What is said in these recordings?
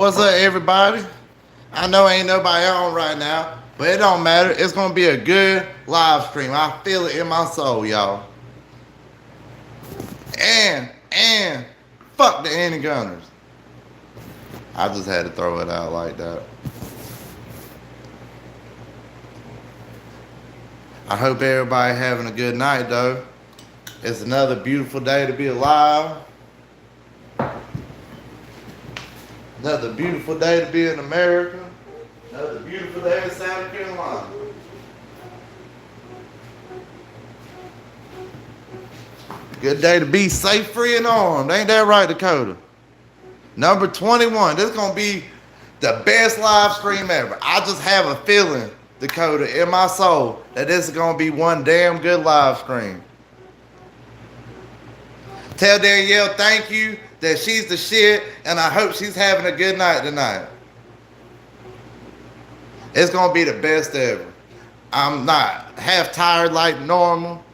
What's up, everybody? I know ain't nobody on right now, but it don't matter. It's gonna be a good live stream. I feel it in my soul, y'all. And fuck the anti gunners. I just had to throw it out like that. I hope everybody having a good night though. It's another beautiful day to be alive. Another beautiful day to be in America. Another beautiful day in South Carolina. Good day to be safe, free, and armed. Ain't that right, Dakota? Number 21. This is going to be the best live stream ever. I just have a feeling, Dakota, in my soul, that this is going to be one damn good live stream. Tell Danielle thank you, that she's the shit, and I hope she's having a good night tonight. It's going to be the best ever. I'm not half tired like normal.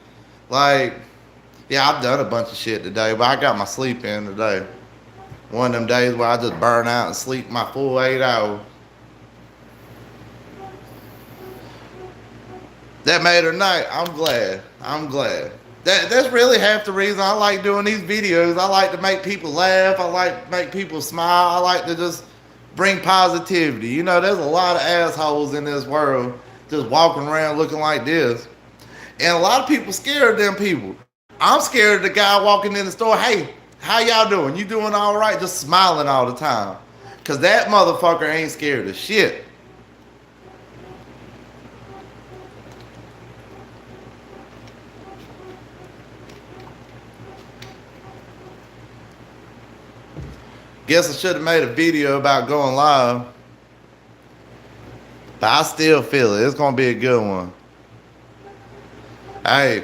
Like, yeah, I've done a bunch of shit today, but I got my sleep in today. One of them days where I just burn out and sleep my full 8 hours. That made her night. I'm glad. That's really half the reason I like doing these videos. I like to make people laugh. I like to make people smile. I like to just bring positivity. You know, there's a lot of assholes in this world just walking around looking like this. And a lot of people scared of them people. I'm scared of the guy walking in the store. Hey, how y'all doing? You doing all right? Just smiling all the time. Because that motherfucker ain't scared of shit. Guess I should have made a video about going live. But I still feel it. It's going to be a good one. Hey,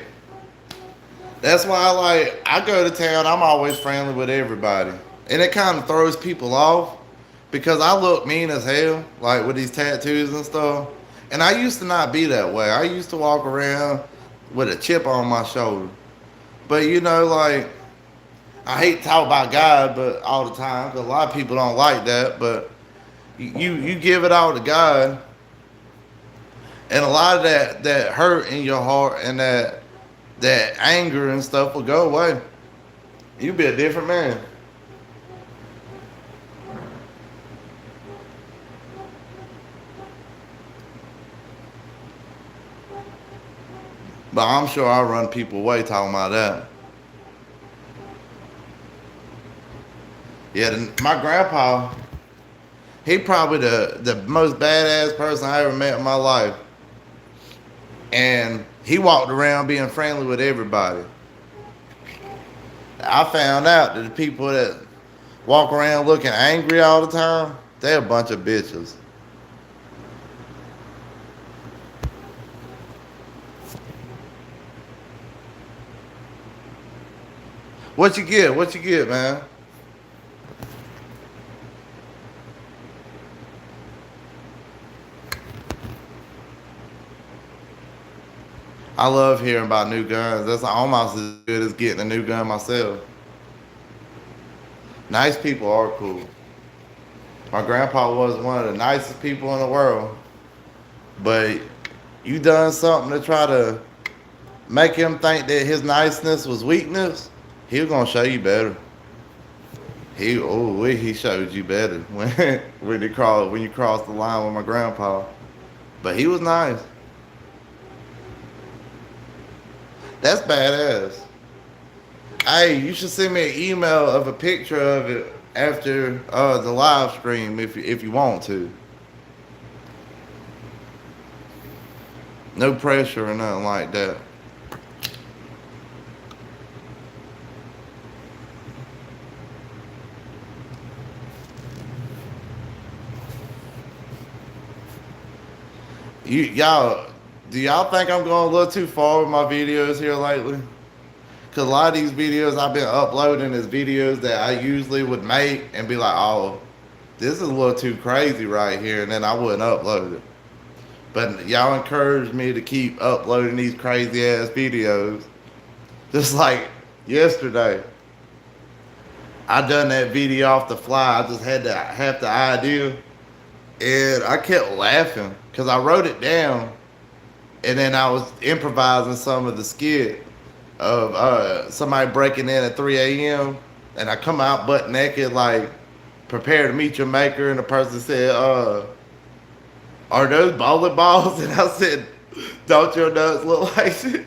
that's why I go to town. I'm always friendly with everybody. And it kind of throws people off because I look mean as hell, like with these tattoos and stuff. And I used to not be that way. I used to walk around with a chip on my shoulder. But you know, like, I hate to talk about God, but all the time, because a lot of people don't like that. But you give it all to God, and a lot of that hurt in your heart and that anger and stuff will go away. You'll be a different man. But I'm sure I'll run people away talking about that. Yeah, my grandpa, he probably the most badass person I ever met in my life. And he walked around being friendly with everybody. I found out that the people that walk around looking angry all the time, they're a bunch of bitches. What you get? What you get, man? I love hearing about new guns. That's almost as good as getting a new gun myself. Nice people are cool. My grandpa was one of the nicest people in the world. But you done something to try to make him think that his niceness was weakness, he was gonna show you better. He showed you better when you crossed the line with my grandpa. But he was nice. That's badass. Hey, you should send me an email of a picture of it after the live stream if you want to. No pressure or nothing like that. Do y'all think I'm going a little too far with my videos here lately? Because a lot of these videos I've been uploading is videos that I usually would make and be like, oh, this is a little too crazy right here, and then I wouldn't upload it. But y'all encouraged me to keep uploading these crazy ass videos. Just like yesterday, I done that video off the fly. I just had to have the idea, and I kept laughing because I wrote it down, and then I was improvising some of the skit of somebody breaking in at 3 a.m. and I come out butt naked, like prepare to meet your maker, and the person said, "Are those bowling balls?" And I said, "Don't your nuts look like shit?"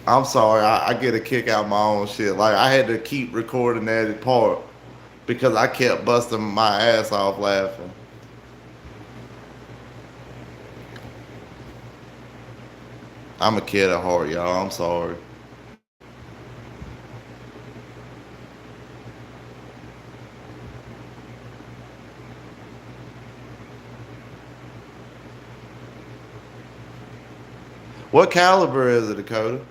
I'm sorry, I get a kick out of my own shit. Like I had to keep recording that part because I kept busting my ass off laughing. I'm a kid at heart, y'all. I'm sorry. What caliber is it, Dakota?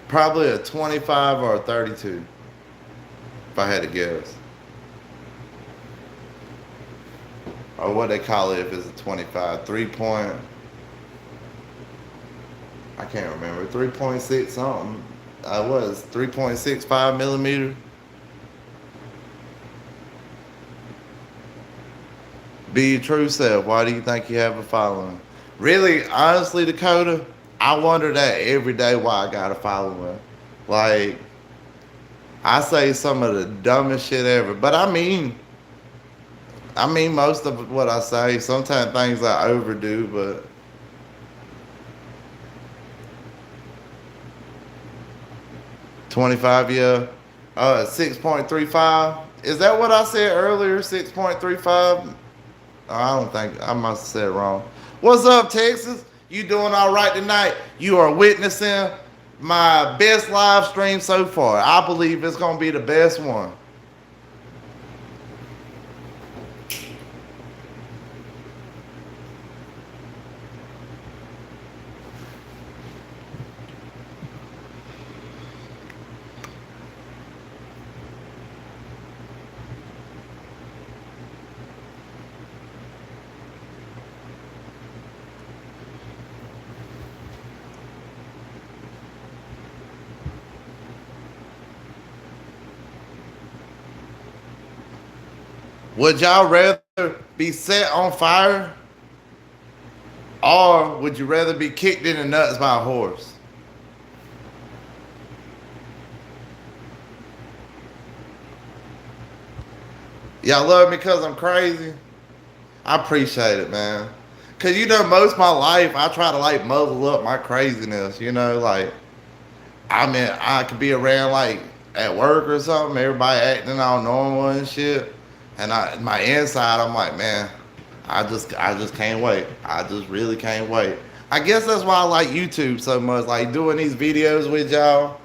Probably a 25 or a 32, if I had to guess. Or what they call it if it's a 25. 3 point, I can't remember. 3.6 something. I was 3.65 millimeter. Be your true self. Why do you think you have a following? Really, honestly, Dakota, I wonder that every day why I got a following. Like, I say some of the dumbest shit ever. But I mean most of what I say. Sometimes things I overdo, but 25, yeah. 6.35. Is that what I said earlier? 6.35? I don't think I must have said it wrong. What's up, Texas? You doing all right tonight? You are witnessing my best live stream so far. I believe it's gonna be the best one. Would y'all rather be set on fire, or would you rather be kicked in the nuts by a horse? Y'all love me because I'm crazy? I appreciate it, man. Cause most of my life I try to like muzzle up my craziness. Like I mean I could be around like at work or something, everybody acting all normal and shit, and my inside I'm like, man, I just can't wait. I just really can't wait. I guess that's why I like YouTube so much. Like doing these videos with y'all,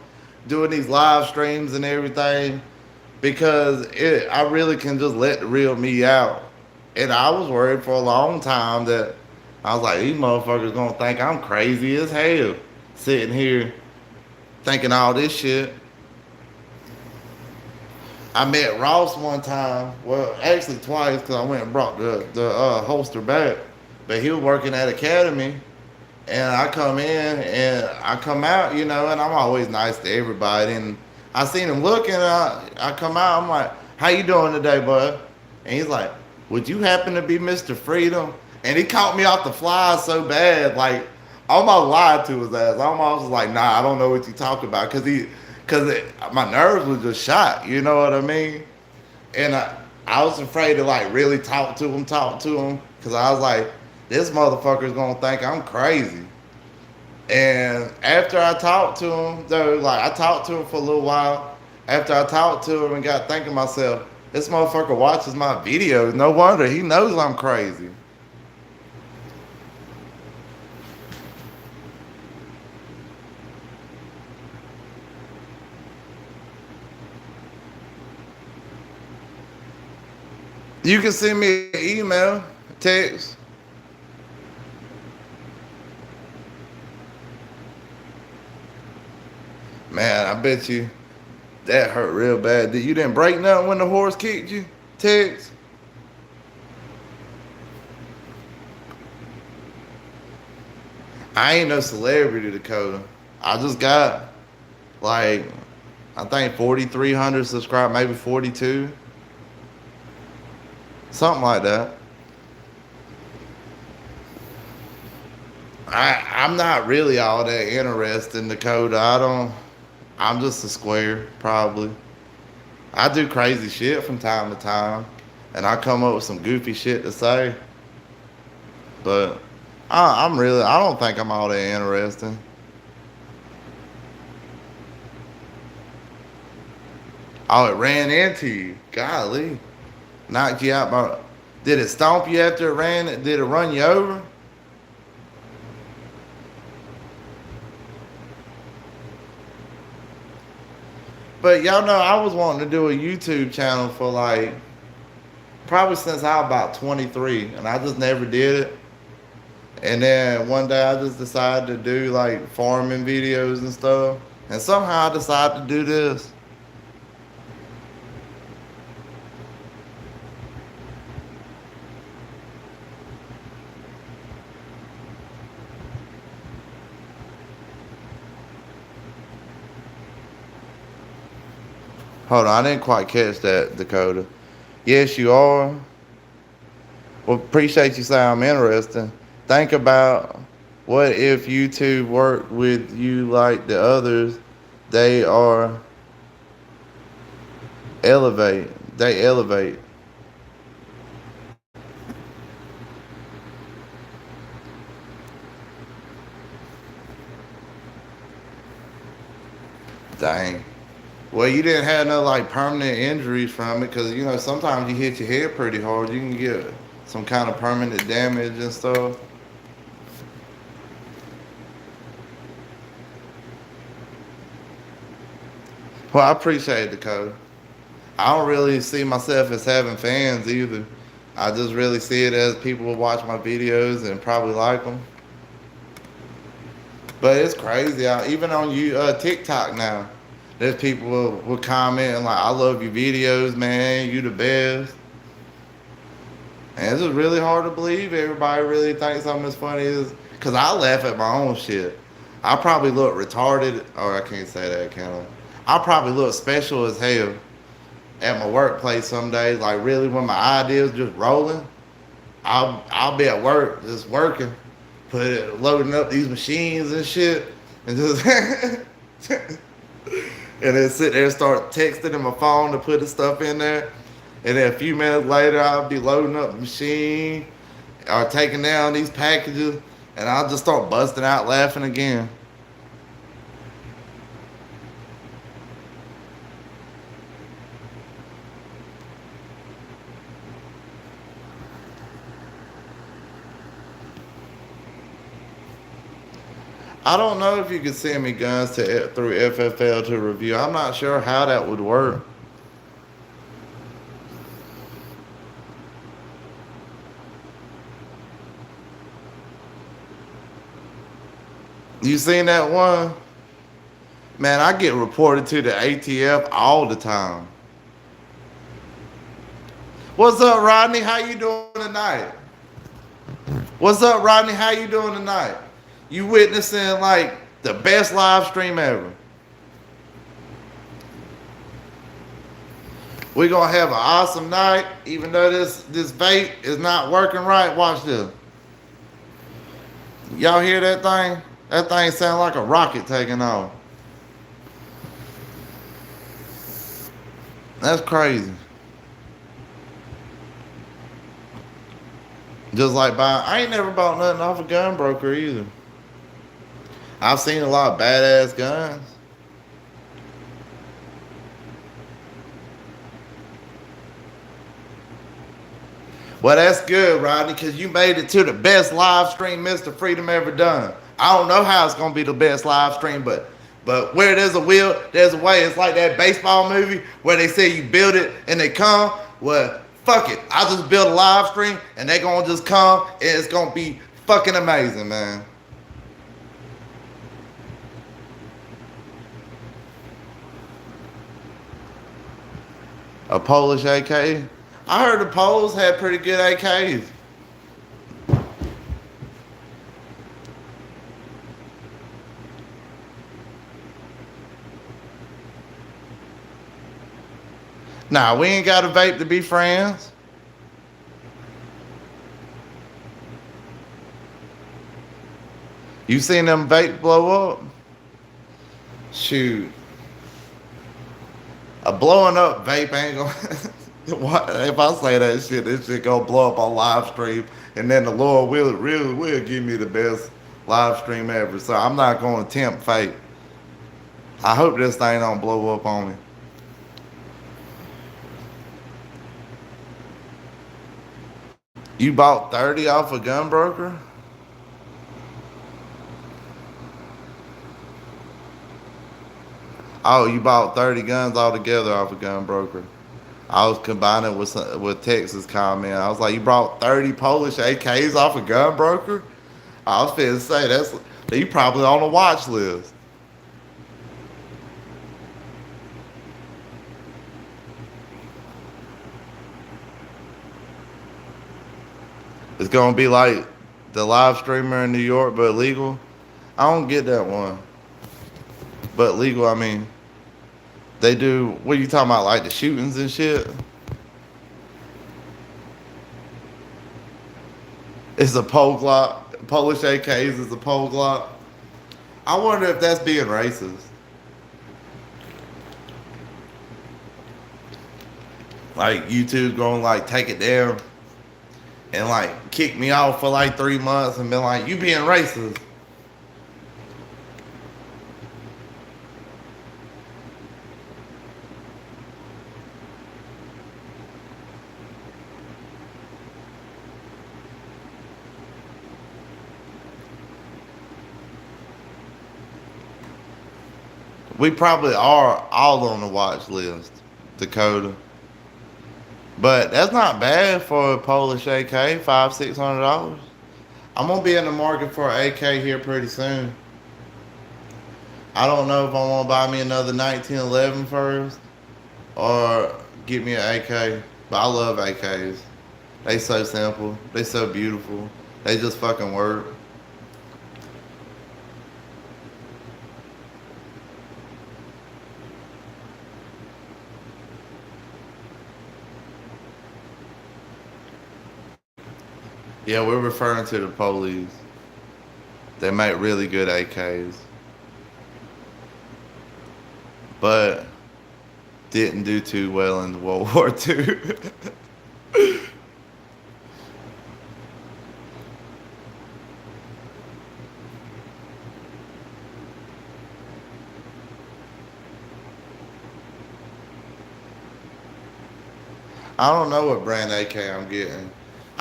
doing these live streams and everything, because I really can just let the real me out. And I was worried for a long time that I was like, these motherfuckers gonna think I'm crazy as hell, sitting here thinking all this shit. I met Ross one time, well, actually twice, because I went and brought the holster back. But he was working at Academy, and I come in and I come out, and I'm always nice to everybody. And I seen him looking, and I come out, I'm like, how you doing today, bud? And he's like, would you happen to be Mr. Freedom? And he caught me off the fly so bad, like, I almost lied to his ass. I almost was like, nah, I don't know what you talking about, because my nerves was just shot, you know what I mean? And I was afraid to like really talk to him, because I was like, this motherfucker's gonna think I'm crazy. And after I talked to him, though, like I talked to him for a little while. After I talked to him and got thinking myself, this motherfucker watches my videos. No wonder he knows I'm crazy. You can send me an email, text. Man, I bet you that hurt real bad. You didn't break nothing when the horse kicked you, Tex? I ain't no celebrity, Dakota. I just got like I think 4,300 subscribers, maybe 42, something like that. I'm not really all that interested in Dakota. I don't. I'm just a square, probably. I do crazy shit from time to time, and I come up with some goofy shit to say. But I'm really. I don't think I'm all that interesting. Oh, it ran into you. Golly, knocked you out by. Did it stomp you after it ran? Did it run you over? But y'all know I was wanting to do a YouTube channel for like probably since I was about 23, and I just never did it. And then one day I just decided to do like farming videos and stuff, and somehow I decided to do this. Hold on, I didn't quite catch that, Dakota. Yes, you are. Well, appreciate you saying I'm interesting. Think about what if YouTube worked with you like the others. They are elevate. They elevate. Dang. Well, you didn't have no like permanent injuries from it, because you know sometimes you hit your head pretty hard, you can get some kind of permanent damage and stuff. Well, I appreciate it, Dakota. I don't really see myself as having fans either. I just really see it as people will watch my videos and probably like them. But it's crazy. Even on TikTok now, there's people will comment and like, "I love your videos, man. You the best." And it's just really hard to believe everybody really thinks I'm as funny as. Cause I laugh at my own shit. I probably look retarded, or I can't say that, can I? I probably look special as hell at my workplace some days. Like really, when my ideas just rolling, I'll be at work just working, loading up these machines and shit, and just and then sit there and start texting in my phone to put the stuff in there. And then a few minutes later, I'll be loading up the machine or taking down these packages, and I'll just start busting out laughing again. I don't know if you could send me guns through FFL to review. I'm not sure how that would work. You seen that one? Man, I get reported to the ATF all the time. What's up, Rodney? How you doing tonight? What's up, Rodney? How you doing tonight? You witnessing like the best live stream ever. We're gonna have an awesome night, even though this vape is not working right. Watch this. Y'all hear that thing? That thing sound like a rocket taking off. That's crazy. Just like buying, I ain't never bought nothing off a gun broker either. I've seen a lot of badass guns. Well, that's good, Rodney, because you made it to the best live stream Mr. Freedom ever done. I don't know how it's gonna be the best live stream, but where there's a will, there's a way. It's like that baseball movie where they say you build it and they come. Well, fuck it. I just build a live stream and they gonna just come and it's gonna be fucking amazing, man. A Polish AK? I heard the Poles had pretty good AKs. Nah, we ain't got to vape to be friends. You seen them vape blow up? Shoot, a blowing up vape ain't gonna. If I say that shit, this shit gonna blow up on live stream, and then the Lord will really will give me the best live stream ever. So I'm not gonna tempt fate. I hope this thing don't blow up on me. You bought 30 off a gun broker? Oh, you bought 30 guns altogether off a gun broker. I was combining with Texas comment. I was like, you brought 30 Polish AKs off a gun broker? I was finna say that's you probably on the watch list. It's gonna be like the live streamer in New York, but legal. I don't get that one, but legal. I mean, they do. What are you talking about? Like the shootings and shit. It's a pole Glock. Polish AKs is a pole Glock. I wonder if that's being racist. Like YouTube going like take it down and like kick me off for like 3 months and been like, you being racist. We probably are all on the watch list, Dakota. But that's not bad for a Polish AK, $500-600. I'm gonna be in the market for an AK here pretty soon. I don't know if I want to buy me another 1911 first or get me an AK. But I love AKs. They so simple. They so beautiful. They just fucking work. Yeah, we're referring to the police. They make really good AKs, but didn't do too well in World War II. I don't know what brand AK I'm getting.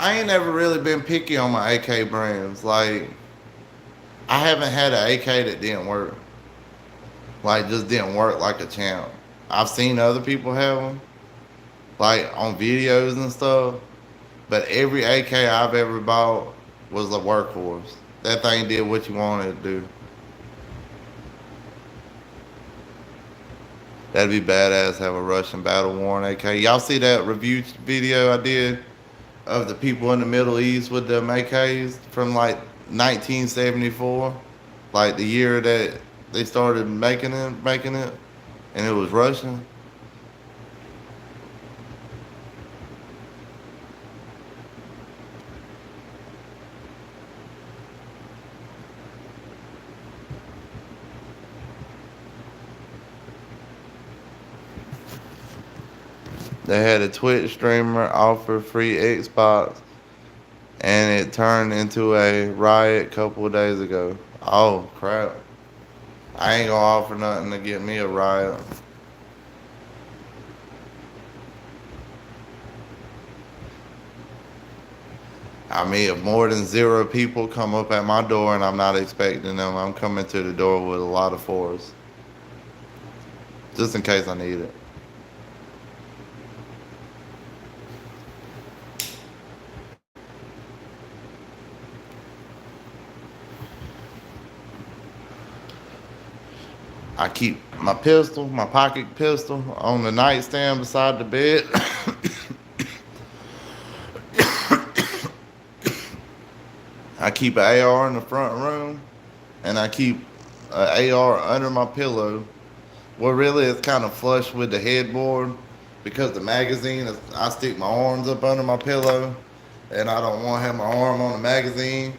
I ain't never really been picky on my AK brands. Like, I haven't had an AK that didn't work. Like, just didn't work like a champ. I've seen other people have them, like on videos and stuff. But every AK I've ever bought was a workhorse. That thing did what you wanted it to do. That'd be badass. Have a Russian battle worn AK. Y'all see that review video I did of the people in the Middle East with them AKs from like 1974, like the year that they started making it, and it was Russian. They had a Twitch streamer offer free Xbox, and it turned into a riot a couple of days ago. Oh crap! I ain't gonna offer nothing to get me a riot. I mean, if more than zero people come up at my door and I'm not expecting them, I'm coming to the door with a lot of force, just in case I need it. I keep my pistol, my pocket pistol, on the nightstand beside the bed. I keep an AR in the front room, and I keep an AR under my pillow. Well, really, it's kind of flush with the headboard because the magazine is, I stick my arms up under my pillow, and I don't want to have my arm on the magazine.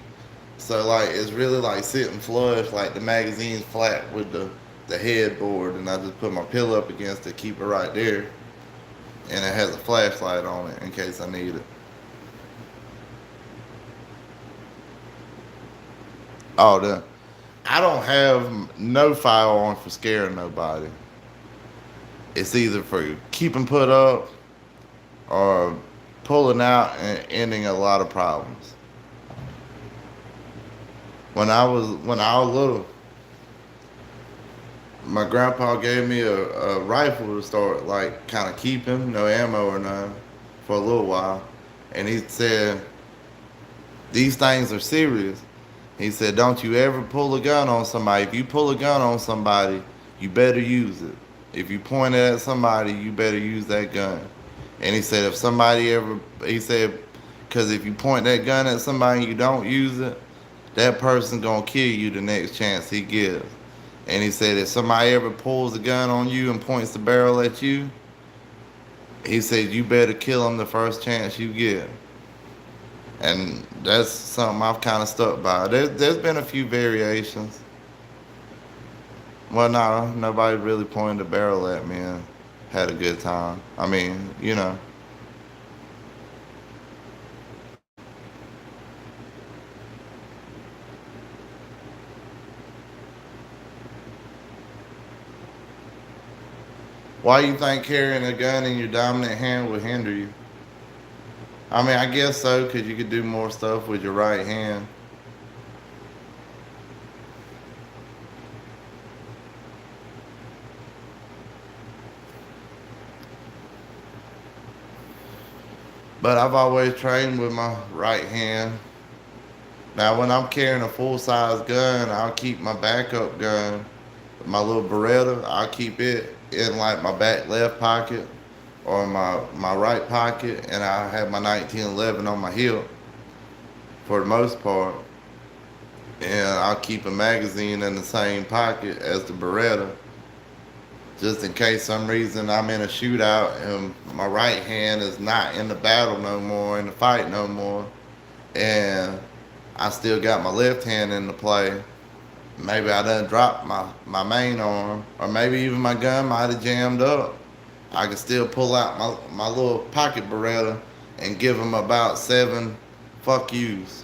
So like it's really like sitting flush, like the magazine's flat with the headboard, and I just put my pillow up against it, keep it right there, and it has a flashlight on it in case I need it. Oh, I don't have no firearm for scaring nobody. It's either for keeping put up or pulling out and ending a lot of problems. When I was little, my grandpa gave me a rifle to start like kind of keeping, no ammo or none, for a little while, and he said these things are serious. He said, don't you ever pull a gun on somebody. If you pull a gun on somebody, you better use it. If you point it at somebody, you better use that gun. And he said, if somebody ever, he said, because if you point that gun at somebody and you don't use it, that person's going to kill you the next chance he gives. And he said, if somebody ever pulls a gun on you and points the barrel at you, he said, you better kill him the first chance you get. And that's something I've kind of stuck by. There's been a few variations. Well, no, nobody really pointed a barrel at me and had a good time. I mean, why you think carrying a gun in your dominant hand would hinder you? I mean, I guess so, because you could do more stuff with your right hand. But I've always trained with my right hand. Now, when I'm carrying a full size gun, I'll keep my backup gun, my little Beretta, I'll keep it in like my back left pocket or my right pocket, and I have my 1911 on my hip for the most part. And I'll keep a magazine in the same pocket as the Beretta, just in case some reason I'm in a shootout and my right hand is not in the battle no more, in the fight no more, and I still got my left hand in the play. Maybe I done dropped my main arm, or maybe even my gun might have jammed up. I can still pull out my little pocket Beretta and give them about 7 fuck yous.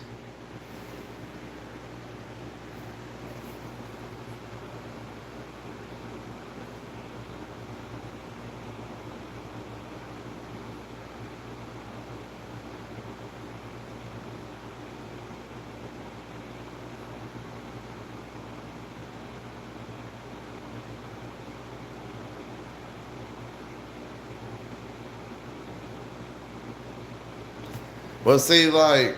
Well, see, like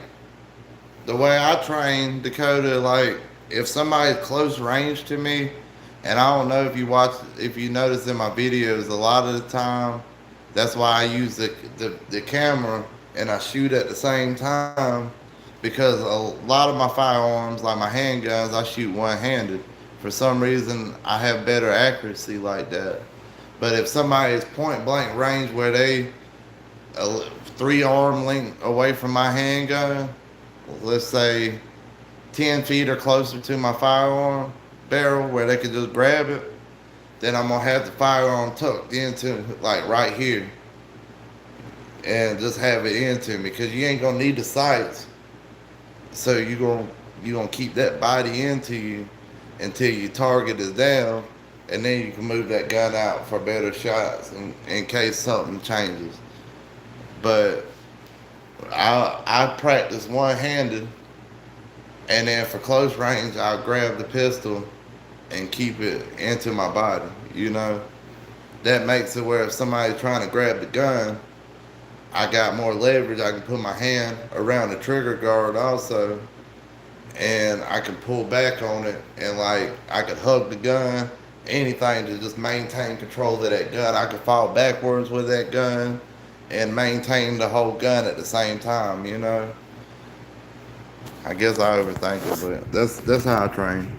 the way I train Dakota, like if somebody's close range to me, and I don't know if you notice in my videos, a lot of the time, that's why I use the camera and I shoot at the same time, because a lot of my firearms, like my handguns, I shoot one handed. For some reason, I have better accuracy like that. But if somebody is point blank range where they 3 arm length away from my handgun, let's say 10 feet or closer to my firearm barrel where they could just grab it, then I'm gonna have the firearm tucked into like right here and just have it into me, because you ain't gonna need the sights. So you gonna keep that body into you until your target is down, and then you can move that gun out for better shots in case something changes. But I practice one handed, and then for close range, I'll grab the pistol and keep it into my body. That makes it where if somebody's trying to grab the gun, I got more leverage. I can put my hand around the trigger guard also, and I can pull back on it, and like I could hug the gun, anything to just maintain control of that gun. I could fall backwards with that gun and maintain the whole gun at the same time. I guess I overthink it, but that's how I train.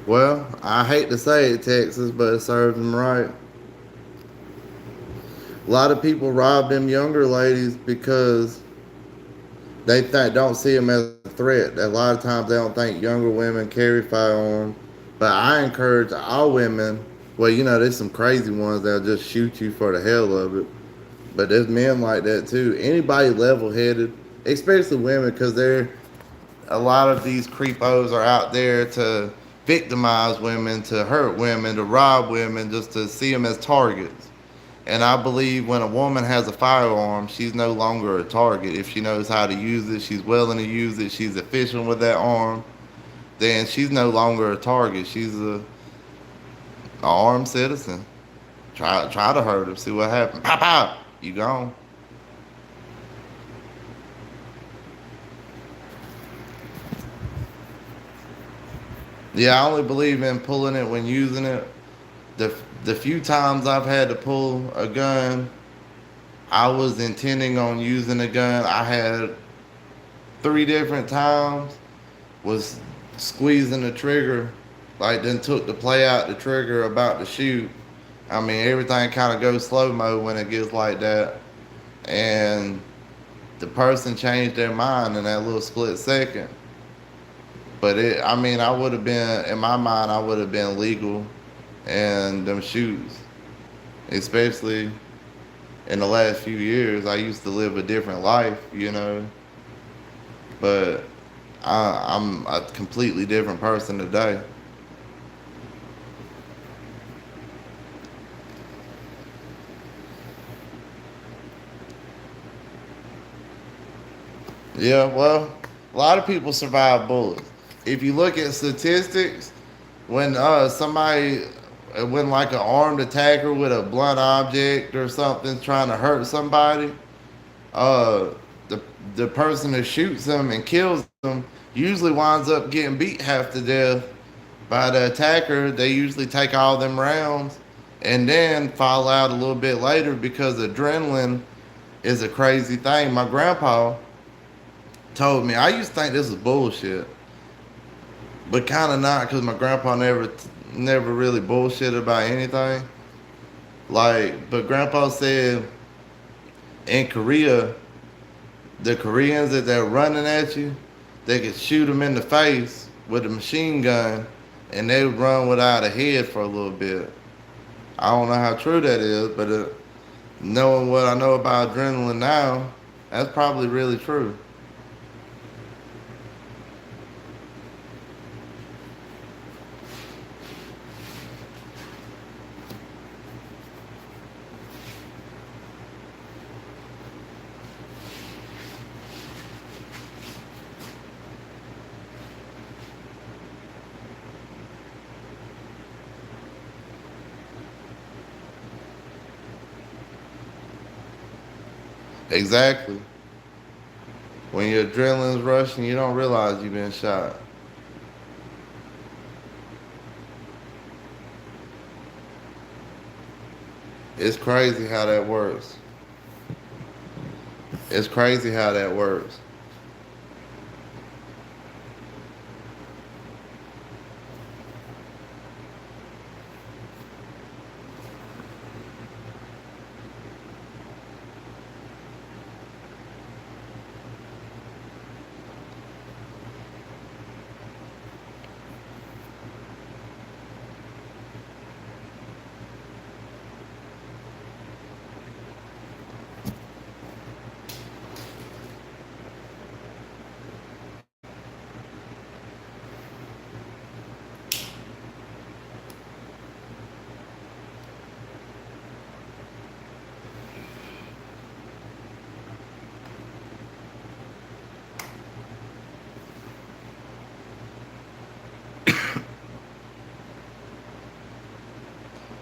Well, I hate to say it, Texas, but it serves them right. A lot of people rob them younger ladies because don't see them as a threat. A lot of times they don't think younger women carry firearms. But I encourage all women. Well, there's some crazy ones that'll just shoot you for the hell of it. But there's men like that too. Anybody level headed, especially women, because they're a lot of these creepos are out there to victimize women, to hurt women, to rob women, just to see them as targets. And I believe when a woman has a firearm, she's no longer a target. If she knows how to use it, she's willing to use it, she's efficient with that arm, then she's no longer a target. She's a armed citizen. Try to hurt her, see what happens. Pow pow, you gone. Yeah, I only believe in pulling it when using it. The the few times I've had to pull a gun, I was intending on using a gun. I had three different times was squeezing the trigger, like then took the play out the trigger about to shoot. I mean, everything kind of goes slow mo when it gets like that, and the person changed their mind in that little split second. But I mean, I would have been in my mind, I would have been legal in them shoes, especially in the last few years. I used to live a different life, but I'm a completely different person today. Yeah, well, a lot of people survive bullets. If you look at statistics, when when like an armed attacker with a blunt object or something trying to hurt somebody, uh, the the person that shoots them and kills them usually winds up getting beat half to death by the attacker. They usually take all them rounds and then fall out a little bit later because adrenaline is a crazy thing. My grandpa told me, I used to think this was bullshit, but kind of not, because my grandpa never really bullshit about anything. But grandpa said in Korea, the Koreans that they're running at you, they could shoot them in the face with a machine gun, and they would run without a head for a little bit. I don't know how true that is, but knowing what I know about adrenaline now, that's probably really true. Exactly. When your adrenaline's rushing, you don't realize you've been shot. It's crazy how that works. It's crazy how that works.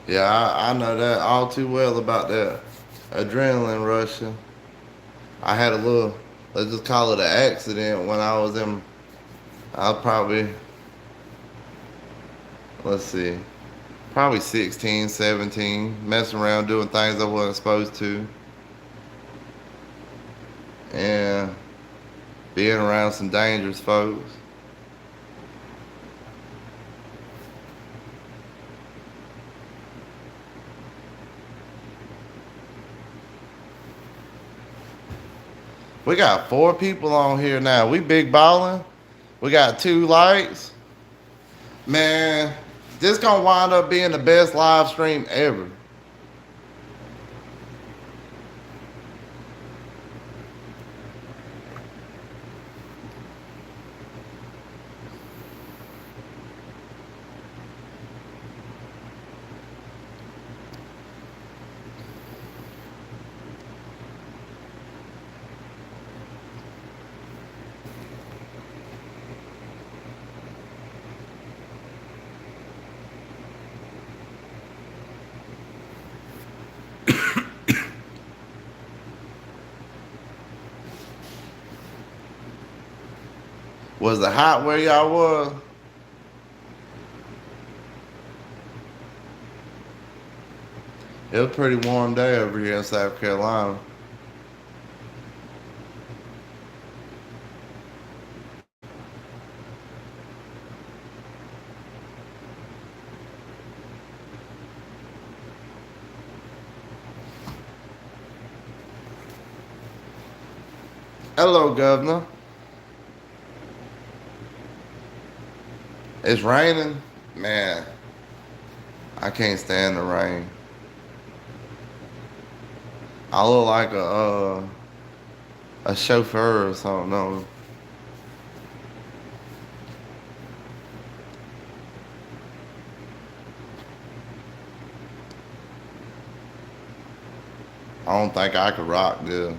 Yeah, I know that all too well about that adrenaline rushing. I had a little, let's just call it an accident when I was probably, let's see, probably 16, 17, messing around doing things I wasn't supposed to, and being around some dangerous folks. We got 4 people on here now. We big ballin'. We got 2 likes. Man, this gonna wind up being the best live stream ever. Was it hot where y'all was? It was a pretty warm day over here in South Carolina. Hello, Governor. It's raining. Man, I can't stand the rain. I look like a chauffeur or something. No, I don't think I could rock this.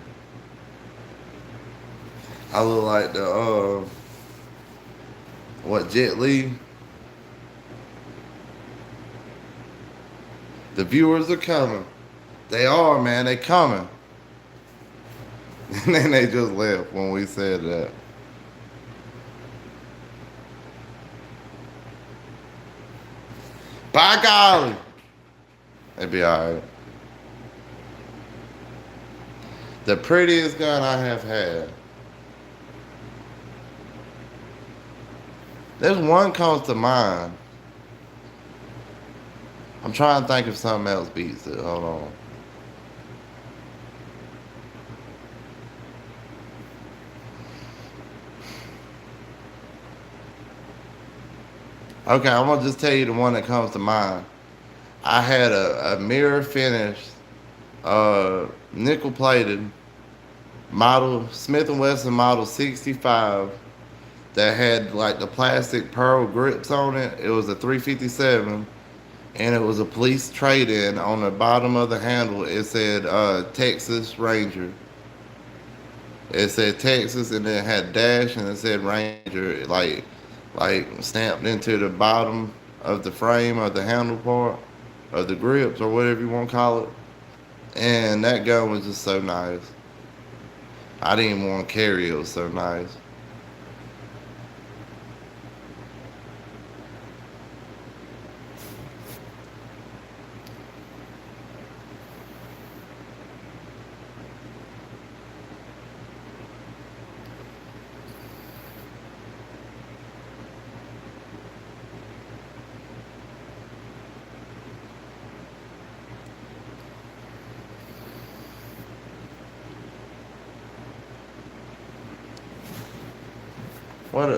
I look like the what, Jet Li. The viewers are coming. They are, man. They coming. And then they just left when we said that. By golly, it'd be alright. The prettiest gun I have had. There's one comes to mind. I'm trying to think if something else beats it. Hold on. Okay, I'm gonna just tell you the one that comes to mind. I had a mirror finished, nickel plated model Smith and Wesson model 65 that had like the plastic pearl grips on it. It was a 357, and it was a police trade-in. On the bottom of the handle, it said Texas Ranger. It said Texas, and then it had dash, and it said Ranger, like stamped into the bottom of the frame of the handle part of the grips or whatever you want to call it. And that gun was just so nice. I didn't even want to carry it. It was so nice.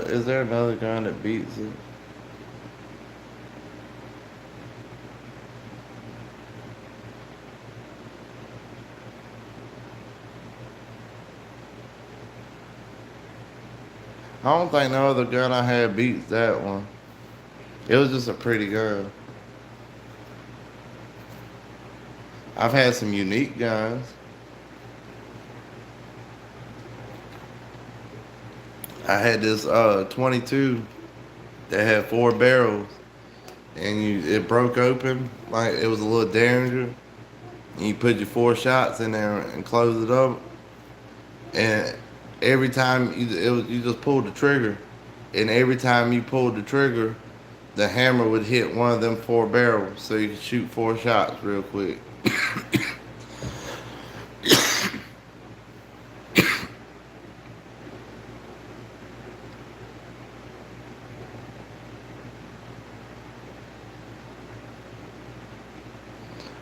Is there another gun that beats it? I don't think no other gun I had beats that one. It was just a pretty gun. I've had some unique guns. I had this 22 that had 4 barrels, and it broke open like it was a little Derringer. And you put your 4 shots in there and close it up, and every time you just pulled the trigger, and every time you pulled the trigger, the hammer would hit one of them 4 barrels, so you could shoot 4 shots real quick.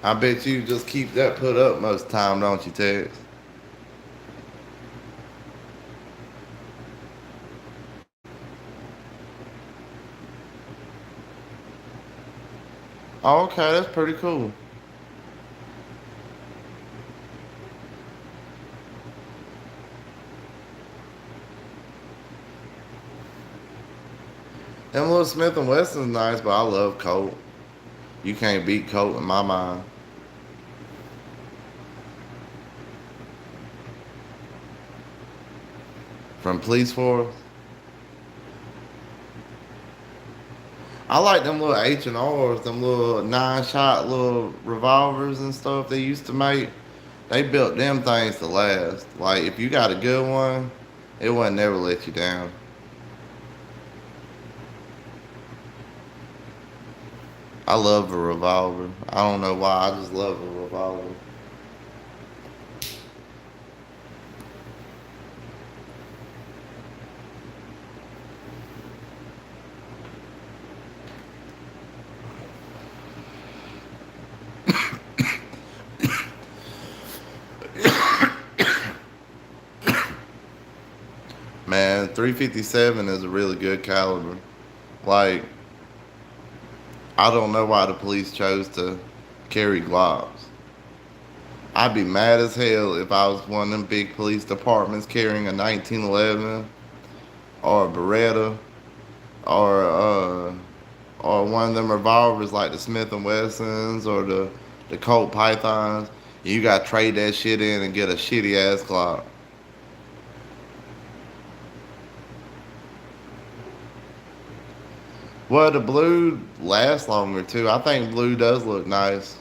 I bet you just keep that put up most of the time, don't you, Tex? Oh, okay, that's pretty cool. Them little Smith and Wesson's nice, but I love Colt. You can't beat Colt in my mind. From Police Force, I like them little H&Rs, them little 9-shot little revolvers and stuff they used to make. They built them things to last. Like if you got a good one, it wouldn't never let you down. I love a revolver. I don't know why. I just love a revolver. Man, 357 is a really good caliber. Like I don't know why the police chose to carry Glocks. I'd be mad as hell if I was one of them big police departments carrying a 1911 or a Beretta or or one of them revolvers like the Smith and Wessons or the Colt Pythons. You gotta trade that shit in and get a shitty ass Glock. Well, the blue lasts longer too. I think blue does look nice,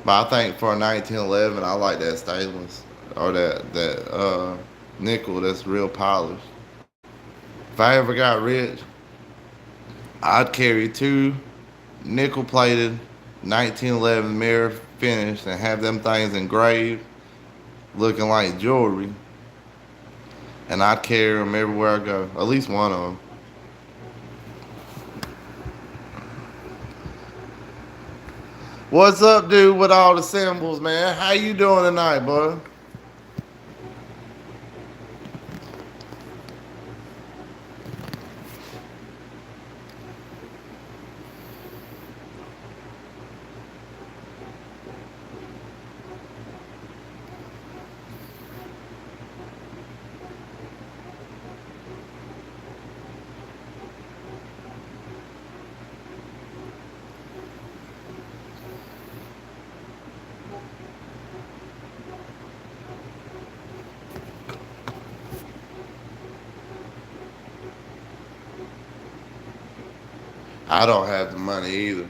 but I think for a 1911, I like that stainless or that nickel that's real polished. If I ever got rich, I'd carry two nickel plated 1911 mirror finished and have them things engraved, looking like jewelry, and I'd carry them everywhere I go. At least one of them. What's up, dude? With all the symbols, man? How you doing tonight, bud? I don't have the money either.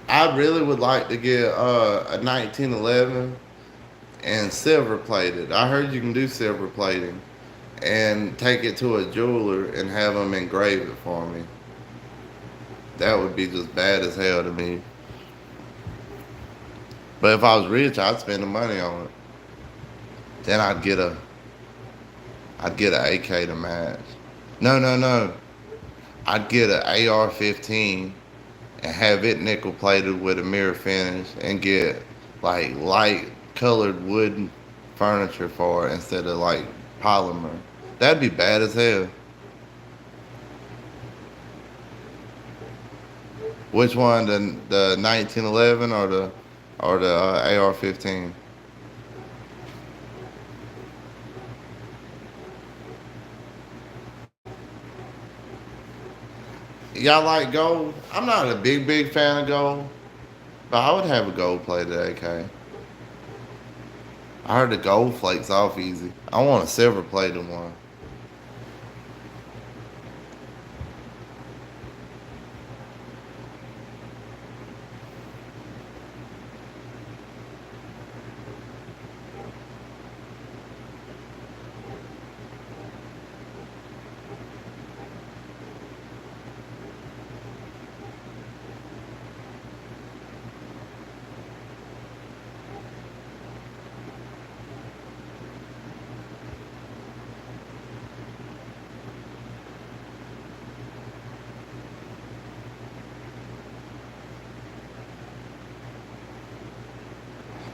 I really would like to get a 1911 and silver plated. I heard you can do silver plating and take it to a jeweler and have them engrave it for me. That would be just bad as hell to me. But if I was rich, I'd spend the money on it. Then I'd get a AK to match. No, no, no. I'd get a AR-15 and have it nickel plated with a mirror finish and get like light colored wood furniture for it instead of like polymer. That'd be bad as hell. Which one, the 1911 or the AR-15? Y'all like gold? I'm not a big fan of gold, but I would have a gold plated AK. I heard the gold flakes off easy. I want a silver plated one.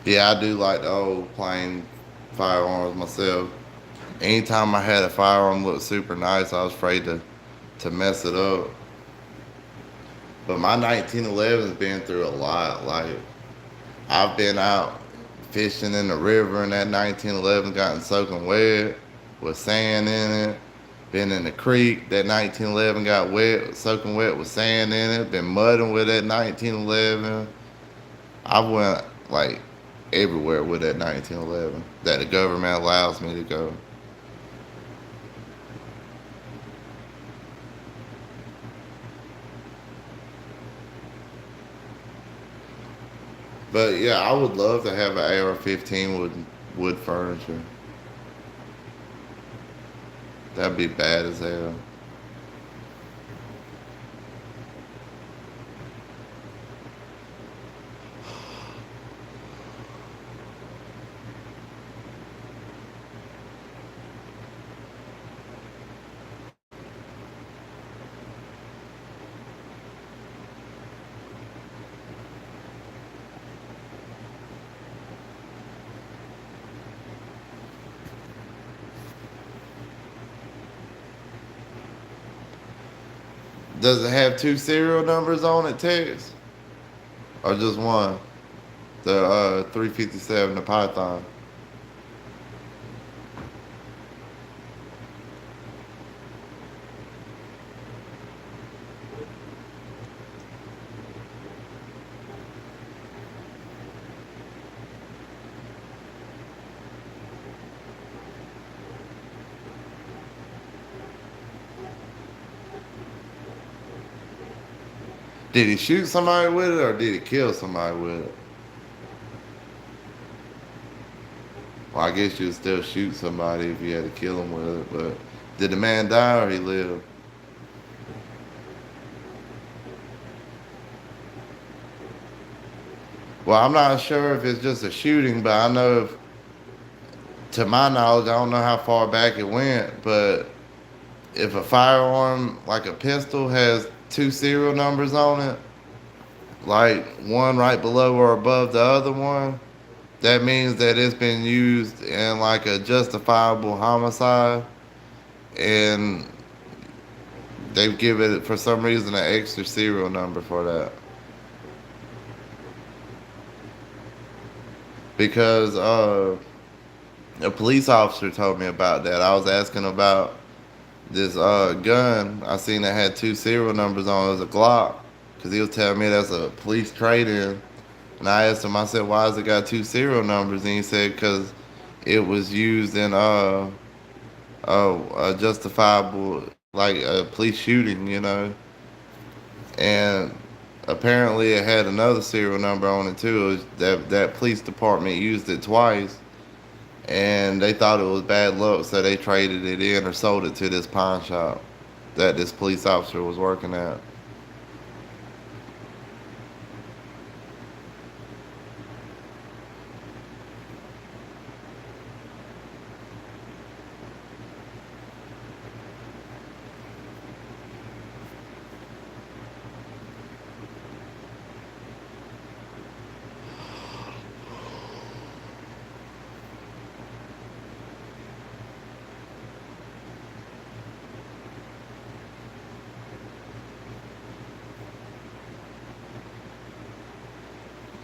Yeah, I do like the old plain firearms myself. Anytime I had a firearm look super nice, I was afraid to mess it up. But my 1911's been through a lot. Like I've been out fishing in the river and that 1911 gotten soaking wet with sand in it. Been in the creek, that 1911 got wet, soaking wet with sand in it. Been mudding with that 1911. I went like everywhere with that 1911 that the government allows me to go. But yeah, I would love to have an AR-15 with wood furniture. That'd be bad as hell. Does it have two serial numbers on it, Tex? Or just one? The 357, the Python. Did he shoot somebody with it or did he kill somebody with it? Well, I guess you'd still shoot somebody if you had to kill him with it, but did the man die or he live? Well, I'm not sure if it's just a shooting, but I know if, to my knowledge, I don't know how far back it went, but if a firearm like a pistol has two serial numbers on it, like one right below or above the other one, that means that it's been used in like a justifiable homicide, and they give it for some reason an extra serial number for that. Because a police officer told me about that. I was asking about this gun. I seen it had two serial numbers on it. It was a Glock. Because he was telling me that's a police trade-in. And I asked him, I said, why has it got two serial numbers? And he said, because it was used in a justifiable, like a police shooting, you know. And apparently it had another serial number on it too. It was that police department used it twice, and they thought it was bad luck, so they traded it in or sold it to this pawn shop that this police officer was working at.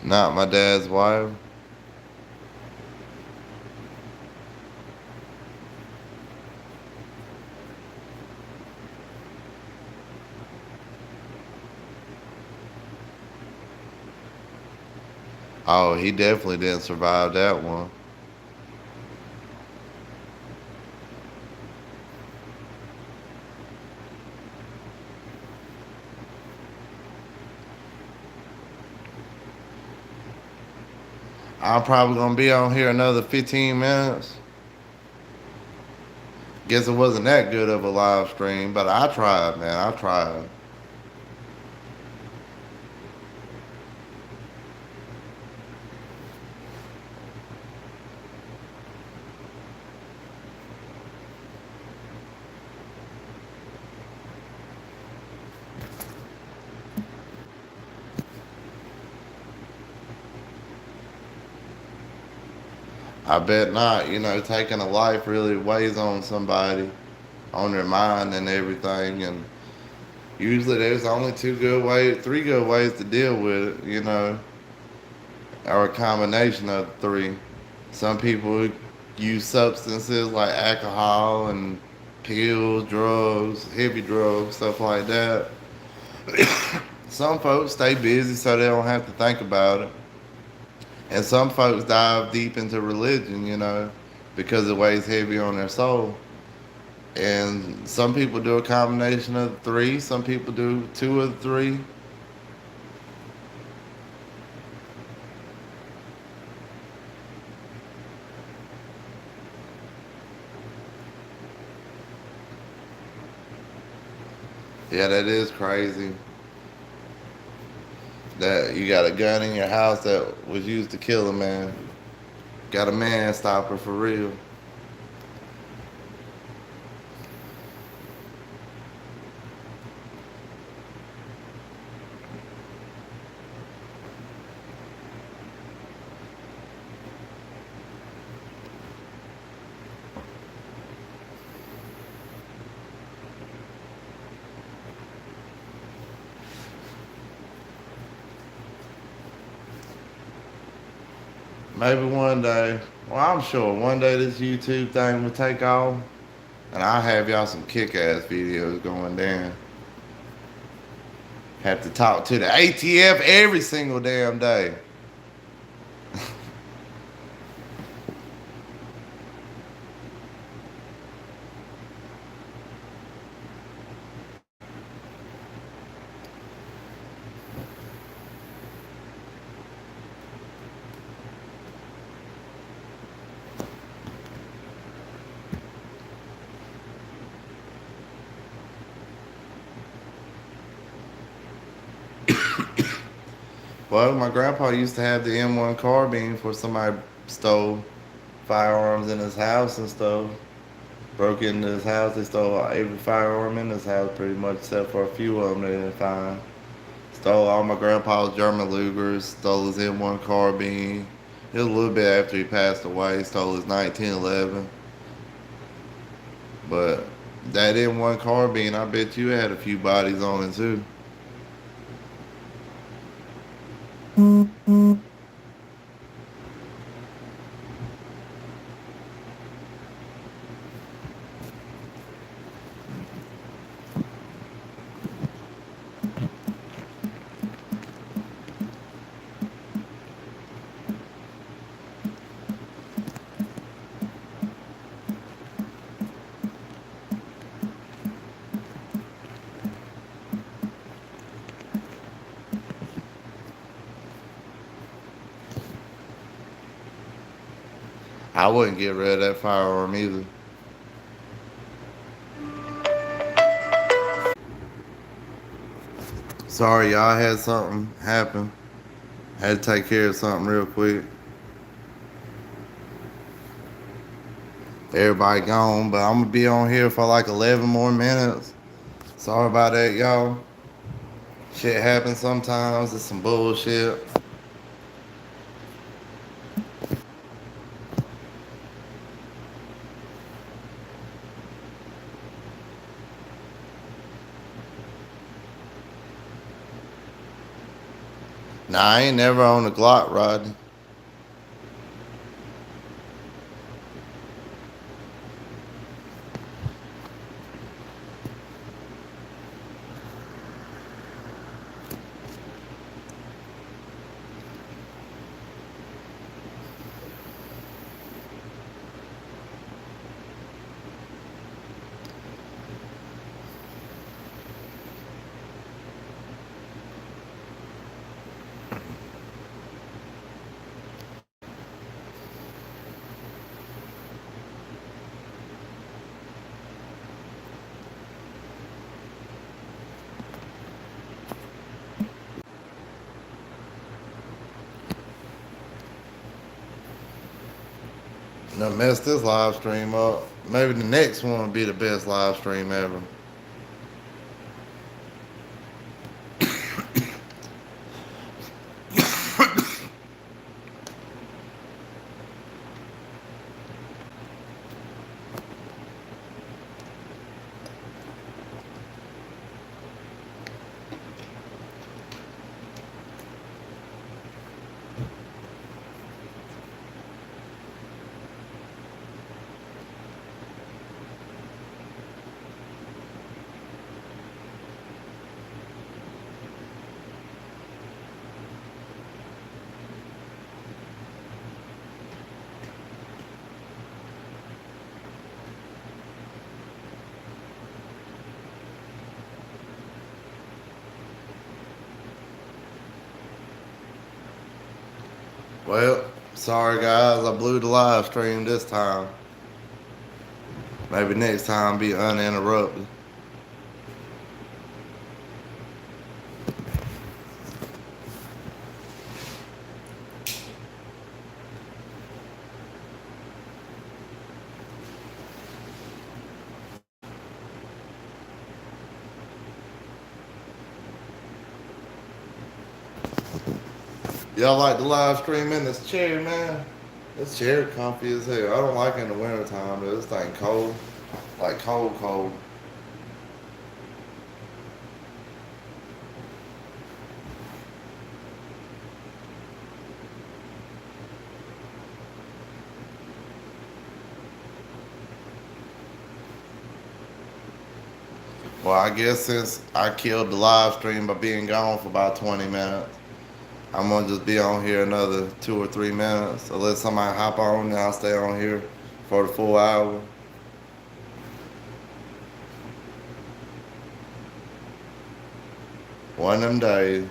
Not my dad's wife. Oh, he definitely didn't survive that one. I'm probably gonna be on here another 15 minutes. Guess it wasn't that good of a live stream, but I tried, man. I tried. I bet not. You know, taking a life really weighs on somebody, on their mind and everything. And Usually there's only two good ways, three good ways to deal with it, or a combination of the three. Some people use substances like alcohol and pills, drugs, heavy drugs, stuff like that. Some folks stay busy so they don't have to think about it. And some folks dive deep into religion, because it weighs heavy on their soul. And some people do a combination of the three, some people do two of the three. Yeah, that is crazy. That you got a gun in your house that was used to kill a man. Got a man stopper for real. Maybe one day, well, I'm sure one day this YouTube thing will take off, and I'll have y'all some kick-ass videos going down. Have to talk to the ATF every single damn day. Well, my grandpa used to have the M1 carbine for somebody stole firearms in his house and stuff. Broke into his house, they stole every firearm in his house pretty much, except for a few of them they didn't find. Stole all my grandpa's German Lugers, stole his M1 carbine. It was a little bit after he passed away, stole his 1911. But that M1 carbine, I bet you had a few bodies on it too. I wouldn't get rid of that firearm either. Sorry, y'all had something happen. Had to take care of something real quick. Everybody gone, but I'm gonna be on here for like 11 more minutes. Sorry about that, y'all. Shit happens sometimes. It's some bullshit. Nah, I ain't never on the Glock, Rodney. Done messed this live stream up. Maybe the next one will be the best live stream ever. Well, sorry guys, I blew the live stream this time. Maybe next time be uninterrupted. Y'all like the live stream in this chair, man? This chair comfy as hell. I don't like it in the wintertime, but this thing cold. Like cold, cold. Well, I guess since I killed the live stream by being gone for about 20 minutes, I'm gonna just be on here another 2 or 3 minutes. So let somebody hop on, and I'll stay on here for the full hour. One of them days.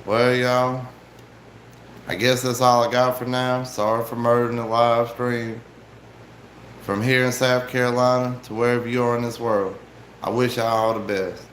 Well, y'all, I guess that's all I got for now. Sorry for murdering the live stream. From here in South Carolina to wherever you are in this world, I wish y'all all the best.